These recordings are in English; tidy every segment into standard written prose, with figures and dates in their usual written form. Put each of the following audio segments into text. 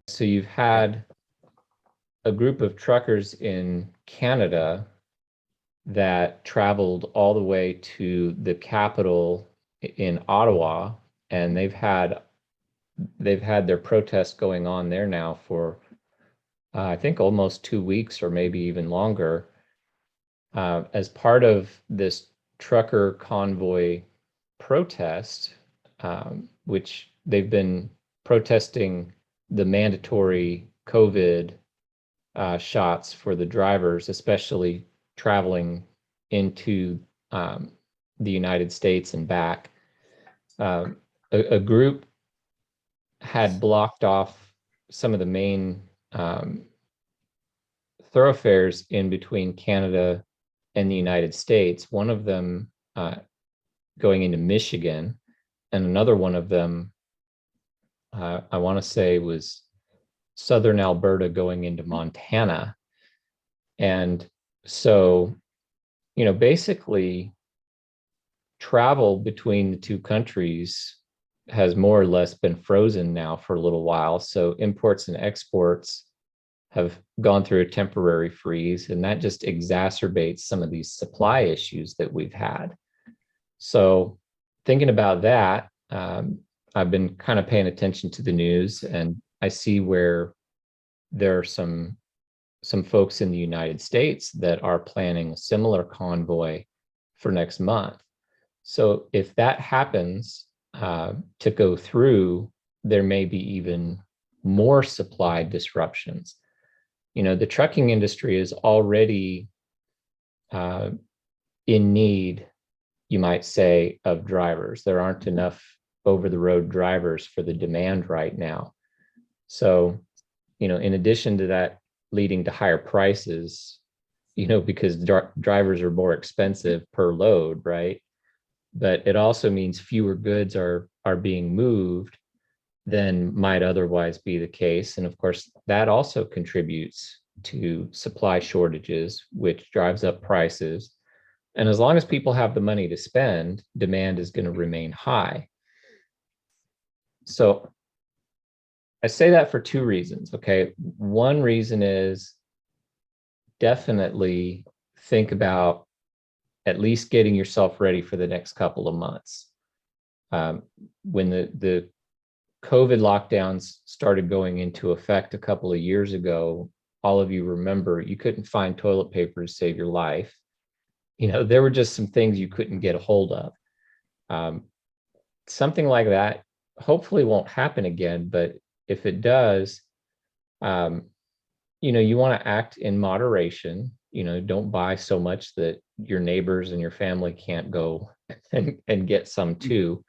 So you've had a group of truckers in Canada that traveled all the way to the capital in Ottawa, and they've had their protests going on there now for I think almost 2 weeks or maybe even longer, as part of this trucker convoy protest, which they've been protesting the mandatory COVID shots for the drivers, especially traveling into the United States and back. A group had blocked off some of the main thoroughfares in between Canada and the United States. One of them going into Michigan, and another one of them, I want to say, was southern Alberta going into Montana. And so, basically, travel between the two countries has more or less been frozen now for a little while. So imports and exports have gone through a temporary freeze, and that just exacerbates some of these supply issues that we've had. So thinking about that, I've been kind of paying attention to the news, and I see where there are some folks in the United States that are planning a similar convoy for next month. So if that happens to go through, there may be even more supply disruptions. The trucking industry is already in need, you might say, of drivers. There aren't enough over-the-road drivers for the demand right now. So, in addition to that leading to higher prices, because drivers are more expensive per load, right? But it also means fewer goods are being moved than might otherwise be the case. And of course, that also contributes to supply shortages, which drives up prices. And as long as people have the money to spend, demand is going to remain high. So I say that for two reasons, okay? One reason is definitely think about at least getting yourself ready for the next couple of months. When the COVID lockdowns started going into effect a couple of years ago, all of you remember you couldn't find toilet paper to save your life. There were just some things you couldn't get a hold of. Something like that hopefully won't happen again, but if it does, you want to act in moderation. Don't buy so much that your neighbors and your family can't go and get some too.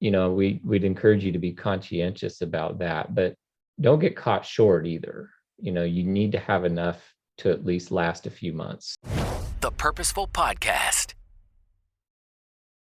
We'd encourage you to be conscientious about that, but don't get caught short either. You need to have enough to at least last a few months. The Purposeful Podcast.